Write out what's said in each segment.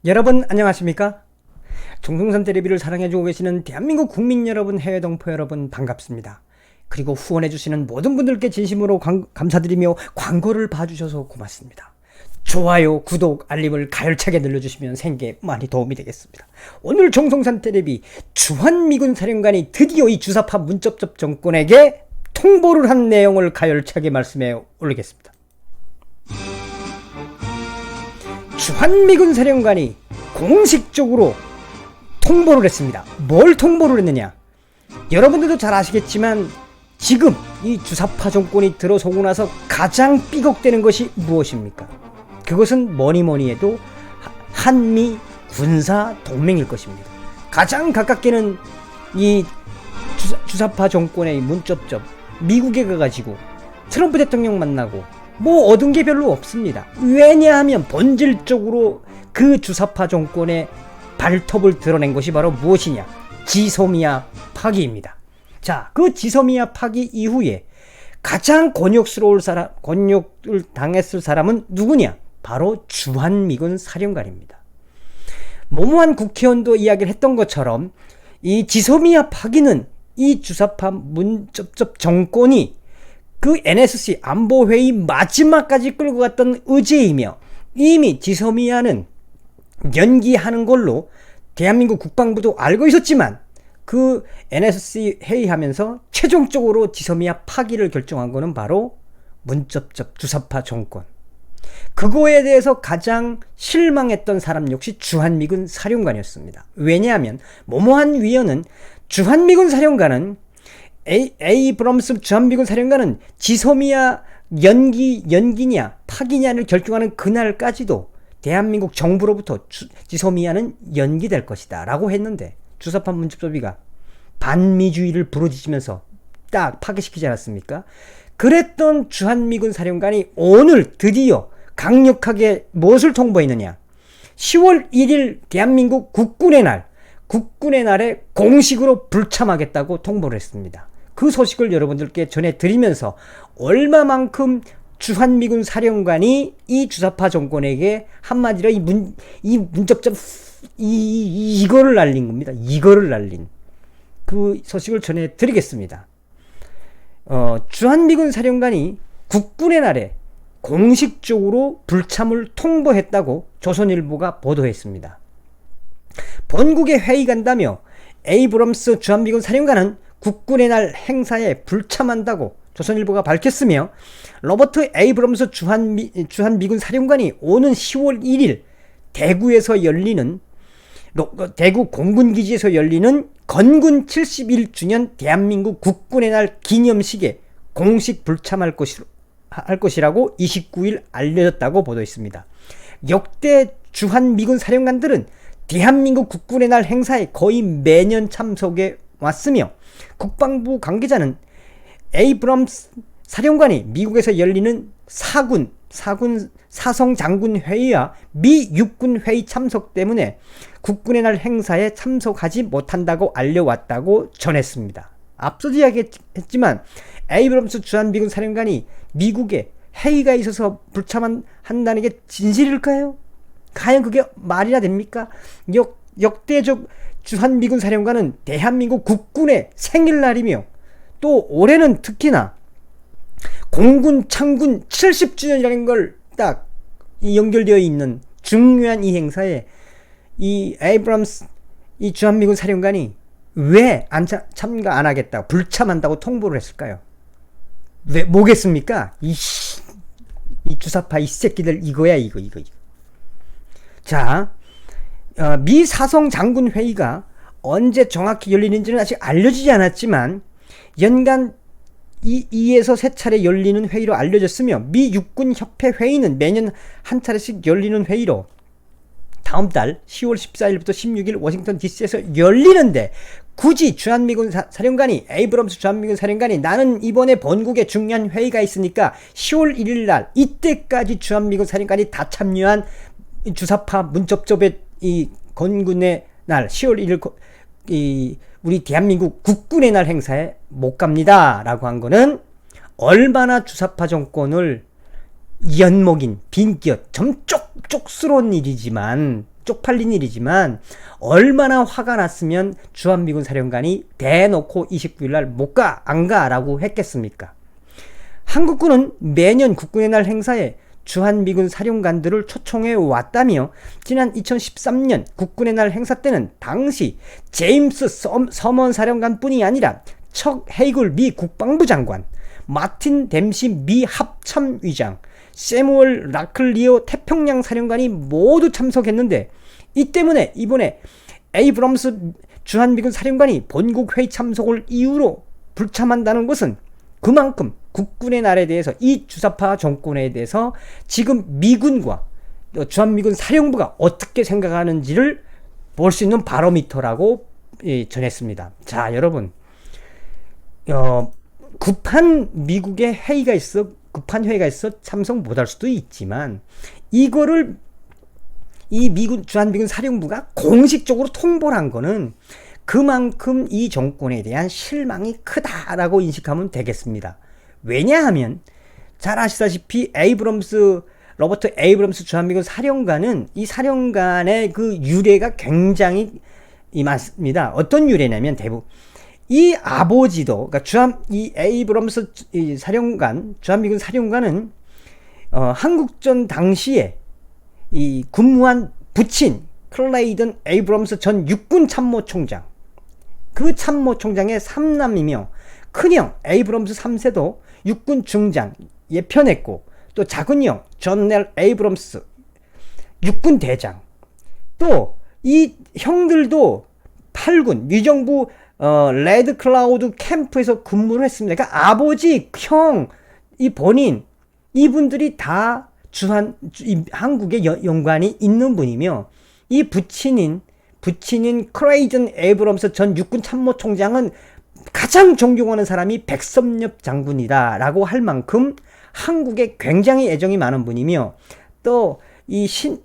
여러분 안녕하십니까? 정성산 텔레비를 사랑해주고 계시는 대한민국 국민 여러분, 해외 동포 여러분 반갑습니다. 그리고 후원해주시는 모든 분들께 진심으로 감사드리며 광고를 봐주셔서 고맙습니다. 좋아요, 구독, 알림을 가열차게 눌러주시면 생계에 많이 도움이 되겠습니다. 오늘 정성산 텔레비 주한미군 사령관이 드디어 이 주사파 문접접 정권에게 통보를 한 내용을 가열차게 말씀해 올리겠습니다. 주한미군 사령관이 공식적으로 통보를 했습니다. 뭘 통보를 했느냐? 여러분들도 잘 아시겠지만 지금 이 주사파 정권이 들어서고 나서 가장 삐걱대는 것이 무엇입니까? 그것은 뭐니뭐니 해도 한미 군사 동맹일 것입니다. 가장 가깝게는 이 주사파 정권의 문접접 미국에 가가지고 트럼프 대통령 만나고 뭐 얻은 게 별로 없습니다. 왜냐하면 본질적으로 그 주사파 정권의 발톱을 드러낸 것이 바로 무엇이냐? 지소미아 파기입니다. 자, 그 지소미아 파기 이후에 가장 곤욕을 당했을 사람은 누구냐? 바로 주한미군 사령관입니다. 모모한 국회의원도 이야기를 했던 것처럼 이 지소미아 파기는 이 주사파 문접접 정권이 그 NSC 안보회의 마지막까지 끌고 갔던 의제이며, 이미 지소미아는 연기하는 걸로 대한민국 국방부도 알고 있었지만 그 NSC 회의하면서 최종적으로 지소미아 파기를 결정한 것은 바로 문접접 주사파 정권. 그거에 대해서 가장 실망했던 사람 역시 주한미군 사령관이었습니다. 왜냐하면 모모한 위원은 주한미군 사령관은 에이브럼스 주한미군 사령관은 지소미아 연기냐 파기냐를 결정하는 그날까지도 대한민국 정부로부터 지소미아는 연기될 것이다 라고 했는데, 주사파 문접접이가 반미주의를 부르짖으면서 딱 파기시키지 않았습니까? 그랬던 주한미군 사령관이 오늘 드디어 강력하게 무엇을 통보했느냐? 10월 1일 대한민국 국군의 날에 공식으로 불참하겠다고 통보를 했습니다. 그 소식을 여러분들께 전해드리면서 얼마만큼 주한미군 사령관이 이 주사파 정권에게 한마디로 이 문접접 이거를 날린 겁니다. 이거를 날린 그 소식을 전해드리겠습니다. 주한미군 사령관이 국군의 날에 공식적으로 불참을 통보했다고 조선일보가 보도했습니다. 본국에 회의 간다며 에이브럼스 주한미군 사령관은 국군의 날 행사에 불참한다고 조선일보가 밝혔으며, 로버트 에이브럼스 주한미군 사령관이 오는 10월 1일 대구 공군기지에서 열리는 건군 71주년 대한민국 국군의 날 기념식에 공식 불참할 것이라고 29일 알려졌다고 보도했습니다. 역대 주한미군 사령관들은 대한민국 국군의 날 행사에 거의 매년 참석해 왔으며, 국방부 관계자는 에이브럼스 사령관이 미국에서 열리는 사성 장군 회의와 미 육군 회의 참석 때문에 국군의 날 행사에 참석하지 못한다고 알려왔다고 전했습니다. 앞서도 이야기했지만 에이브럼스 주한미군 사령관이 미국에 회의가 있어서 불참한다는 게 진실일까요? 과연 그게 말이나 됩니까? 역대적 주한미군 사령관은 대한민국 국군의 생일날이며, 또 올해는 특히나 공군 창군 70주년이라는 걸 딱 연결되어 있는 중요한 이 행사에 이 에이브럼스 이 주한미군 사령관이 왜 참가 안 하겠다고 불참한다고 통보를 했을까요? 왜 뭐겠습니까? 이 주사파 이 새끼들 이거야 이거. 자, 미 사성 장군 회의가 언제 정확히 열리는지는 아직 알려지지 않았지만 연간 2에서 3차례 열리는 회의로 알려졌으며, 미 육군 협회 회의는 매년 한 차례씩 열리는 회의로 다음 달 10월 14일부터 16일 워싱턴 DC에서 열리는데, 굳이 주한미군 사령관이 에이브럼스 주한미군 사령관이 나는 이번에 본국에 중요한 회의가 있으니까 10월 1일 날 이때까지 주한미군 사령관이 다 참여한 주사파 문접접의 이 건군의 날 10월 1일 우리 대한민국 국군의 날 행사에 못 갑니다 라고 한 거는 얼마나 주사파 정권을 연목인 빈기엇 좀 쪽스러운 일이지만 쪽팔린 일이지만 얼마나 화가 났으면 주한미군 사령관이 대놓고 29일 날 못 가, 안 가라고 했겠습니까? 한국군은 매년 국군의 날 행사에 주한미군 사령관들을 초청해 왔다며 지난 2013년 국군의 날 행사 때는 당시 제임스 서먼 사령관뿐이 아니라 척 헤이글 미 국방부 장관, 마틴 댐시 미 합참의장, 세무얼 라클리오 태평양 사령관이 모두 참석했는데, 이 때문에 이번에 에이브럼스 주한미군 사령관이 본국회의 참석을 이유로 불참한다는 것은 그만큼 국군의 날에 대해서, 이 주사파 정권에 대해서 지금 미군과 주한미군 사령부가 어떻게 생각하는지를 볼 수 있는 바로미터라고 전했습니다. 자, 여러분, 급한 미국의 회의가 있어, 급한 회의가 있어 참석 못할 수도 있지만, 이거를 이 주한미군 사령부가 공식적으로 통보를 한 거는 그만큼 이 정권에 대한 실망이 크다라고 인식하면 되겠습니다. 왜냐하면 잘 아시다시피 로버트 에이브럼스 주한미군 사령관은, 이 사령관의 그 유래가 굉장히 많습니다. 어떤 유래냐면 대부분 이 아버지도, 그러니까 이 에이브럼스 사령관, 주한미군 사령관은 한국전 당시에 이 근무한 부친 클레이든 에이브럼스 전 육군 참모총장, 그 참모총장의 삼남이며 큰형 에이브럼스 3세도 육군 중장 예편했고, 또 작은형 존 넬 에이브럼스 육군 대장, 또 이 형들도 8군 미정부 레드 클라우드 캠프에서 근무를 했습니다. 그러니까 아버지, 형, 이 본인, 이분들이 다 한국에 연관이 있는 분이며, 이 부친인 크레이든 에이브럼스 전 육군 참모총장은 가장 존경하는 사람이 백섭엽 장군이다 라고 할 만큼 한국에 굉장히 애정이 많은 분이며, 또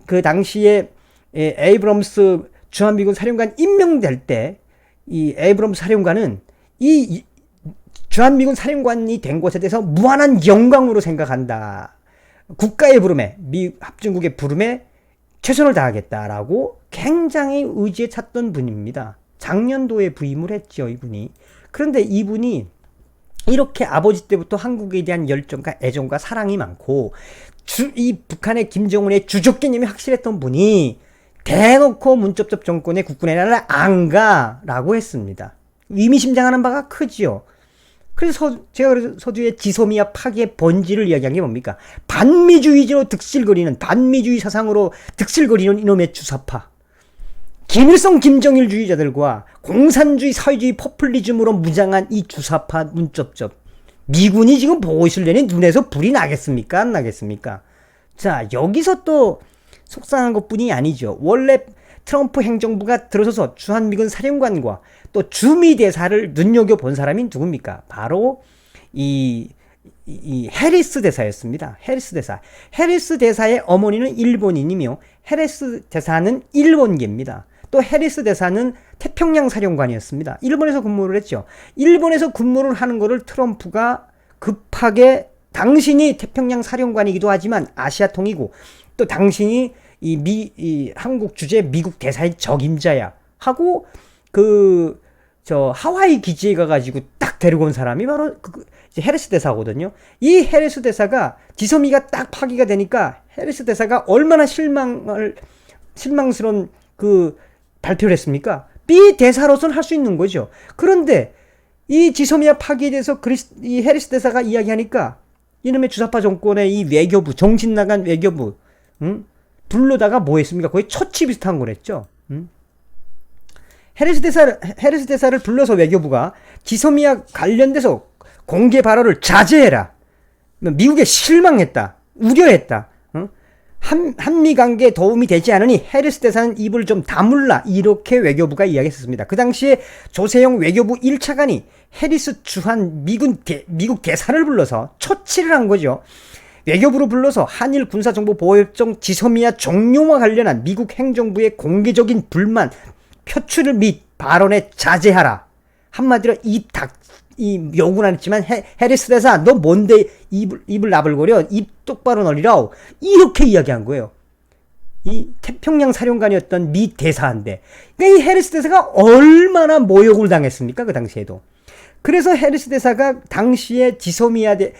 그 당시에 에이브럼스 주한미군 사령관 임명될 때 이 에이브럼스 사령관은 이 주한미군 사령관이 된 것에 대해서 무한한 영광으로 생각한다. 국가의 부름에, 미 합중국의 부름에 최선을 다하겠다라고 굉장히 의지에 찼던 분입니다. 작년도에 부임을 했죠, 이분이. 그런데 이분이 이렇게 아버지 때부터 한국에 대한 열정과 애정과 사랑이 많고, 이 북한의 김정은의 주적 개념이 확실했던 분이 대놓고 문접접 정권의 국군의 날을 안 가라고 했습니다. 의미심장하는 바가 크지요. 그래서 제가 서두에 지소미아 파기의 본질을 이야기한 게 뭡니까? 반미주의로 득실거리는, 반미주의 사상으로 득실거리는 이놈의 주사파, 김일성 김정일주의자들과 공산주의 사회주의 포퓰리즘으로 무장한 이 주사파 문접접, 미군이 지금 보고 있으려니 눈에서 불이 나겠습니까? 안 나겠습니까? 자, 여기서 또 속상한 것뿐이 아니죠. 원래 트럼프 행정부가 들어서서 주한미군 사령관과 또 주미대사를 눈여겨본 사람이 누굽니까? 바로 이 해리스 대사였습니다. 해리스 대사의 어머니는 일본인이며, 해리스 대사는 일본계입니다. 또 해리스 대사는 태평양 사령관이었습니다. 일본에서 근무를 했죠. 일본에서 근무를 하는 거를 트럼프가 급하게, 당신이 태평양 사령관이기도 하지만 아시아통이고, 또 당신이 이 한국 주재 미국 대사의 적임자야 하고, 하와이 기지에 가가지고 딱 데리고 온 사람이 바로 해리스 대사거든요. 이 해리스 대사가 지소미가 딱 파기가 되니까 해리스 대사가 얼마나 실망스러운 발표를 했습니까? 비대사로서는 할 수 있는 거죠. 그런데 이 지소미아 파기에 대해서 이 해리스 대사가 이야기하니까 이놈의 주사파 정권의 이 외교부, 정신 나간 외교부, 불러다가 뭐 했습니까? 거의 처치 비슷한 거랬죠. 해리스 대사를 불러서 외교부가 지소미아 관련돼서 공개 발언을 자제해라. 미국에 실망했다. 우려했다. 한미 관계에 도움이 되지 않으니 해리스 대사는 입을 좀 다물라. 이렇게 외교부가 이야기했습니다. 그 당시에 조세용 외교부 1차관이 해리스 주한 미국 대사를 불러서 처치를 한 거죠. 외교부로 불러서 한일 군사정보보호협정 지소미아 종료와 관련한 미국 행정부의 공개적인 불만 표출 및 발언에 자제하라. 한마디로 이 욕은 안 했지만 해리스 대사 너 뭔데 입을 나불거려, 입 똑바로 널리라, 이렇게 이야기한 거예요. 이 태평양 사령관이었던 미 대사인데, 그러니까 이 해리스 대사가 얼마나 모욕을 당했습니까? 그 당시에도. 그래서 해리스 대사가 당시에 지소미아의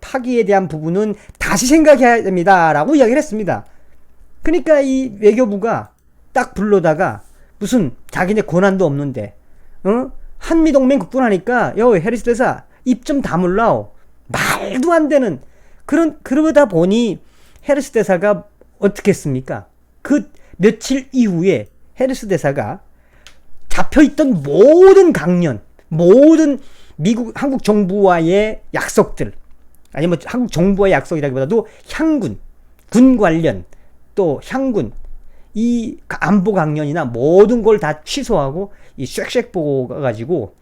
파기에 대한 부분은 다시 생각해야 됩니다라고 이야기를 했습니다. 그러니까 이 외교부가 딱 불러다가 무슨 자기네 권한도 없는데, 한미동맹 국분하니까 여 해리스 대사 입 좀 다물라오. 말도 안 되는 그러다 보니 해리스 대사가 어떻게 했습니까? 그 며칠 이후에 해리스 대사가 잡혀있던 모든 강연, 모든 한국 정부와의 약속들, 아니면 한국 정부와의 약속이라기보다도 향군, 군 관련, 또 향군, 이 안보 강연이나 모든 걸 다 취소하고 이 쉑쉑 보고 가가지고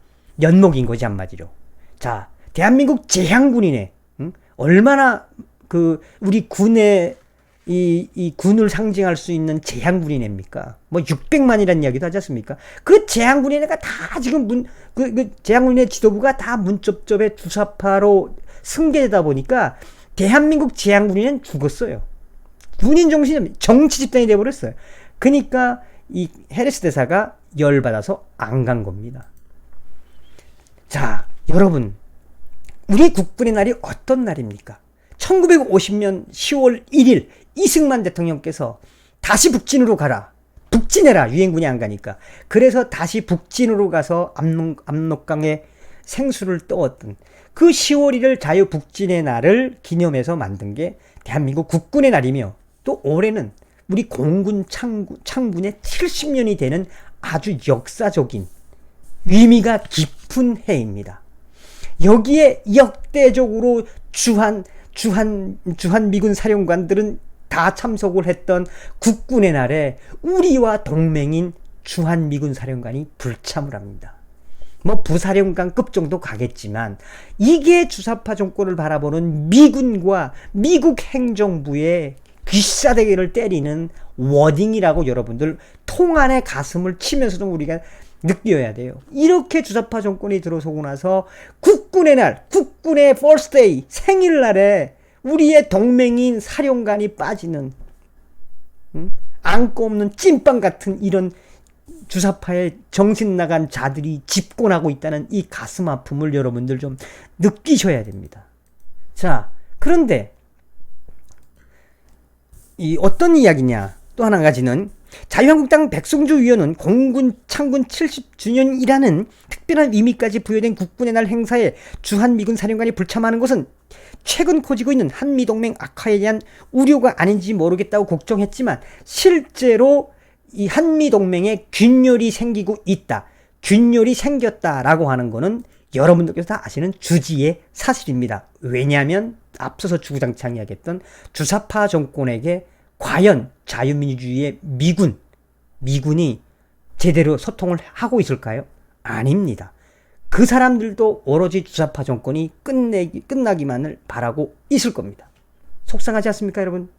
연목인 거지, 한마디로. 자, 대한민국 제향군이네. 응? 얼마나 우리 군의 이 군을 상징할 수 있는 제향군인입니까? 뭐 600만이라는 이야기도 하지 않습니까? 그 제향군인회가 다 지금 제향군인회 지도부가 다 문접접에 주사파로 승계되다 보니까 대한민국 제향군인은 죽었어요. 군인 정신이 정치 집단이 돼버렸어요. 그러니까 이 해리스 대사가 열받아서 안 간 겁니다. 자, 여러분, 우리 국군의 날이 어떤 날입니까? 1950년 10월 1일 이승만 대통령께서 다시 북진으로 가라. 북진해라. 유엔군이 안 가니까. 그래서 다시 북진으로 가서 압록강에 생수를 떠왔던 그 10월 1일 자유북진의 날을 기념해서 만든 게 대한민국 국군의 날이며, 또 올해는 우리 공군 창군의 70년이 되는 아주 역사적인 의미가 깊은 해입니다. 여기에 역대적으로 주한 미군 사령관들은 다 참석을 했던 국군의 날에 우리와 동맹인 주한 미군 사령관이 불참을 합니다. 뭐 부사령관급 정도 가겠지만 이게 주사파 정권을 바라보는 미군과 미국 행정부의 귀싸대기를 때리는 워딩이라고 여러분들 통안의 가슴을 치면서도 우리가 느껴야 돼요. 이렇게 주사파 정권이 들어서고 나서 국군의 날, 국군의 퍼스트데이, 생일날에 우리의 동맹인 사령관이 빠지는, 안고 없는 찐빵 같은 이런 주사파의 정신 나간 자들이 집권하고 있다는 이 가슴 아픔을 여러분들 좀 느끼셔야 됩니다. 자, 그런데 이 어떤 이야기냐? 또 한 가지는 자유한국당 백성주 의원은 공군 창군 70주년이라는 특별한 의미까지 부여된 국군의 날 행사에 주한미군 사령관이 불참하는 것은 최근 커지고 있는 한미동맹 악화에 대한 우려가 아닌지 모르겠다고 걱정했지만, 실제로 이 한미동맹에 균열이 생기고 있다, 균열이 생겼다라고 하는 거는 여러분들께서 다 아시는 주지의 사실입니다. 왜냐하면 앞서서 주구장창 이야기했던 주사파 정권에게 과연 자유민주주의의 미군이 제대로 소통을 하고 있을까요? 아닙니다. 그 사람들도 오로지 주사파 정권이 끝나기만을 바라고 있을 겁니다. 속상하지 않습니까, 여러분?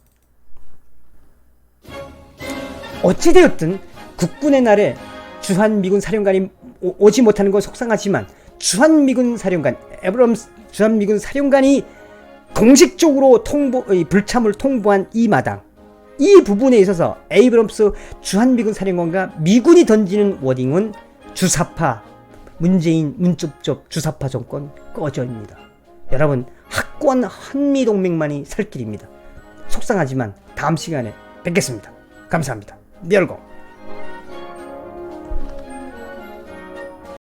어찌되었든 국군의 날에 주한미군 사령관이 오지 못하는 건 속상하지만, 주한미군 사령관, 주한미군 사령관이 공식적으로 불참을 통보한 이 마당, 이 부분에 있어서 에이브럼스 주한미군 사령관과 미군이 던지는 워딩은 주사파, 문재인 문쩝쩝 주사파 정권 꺼져입니다. 여러분, 확고한 한미동맹만이 살 길입니다. 속상하지만 다음 시간에 뵙겠습니다. 감사합니다. 멸공.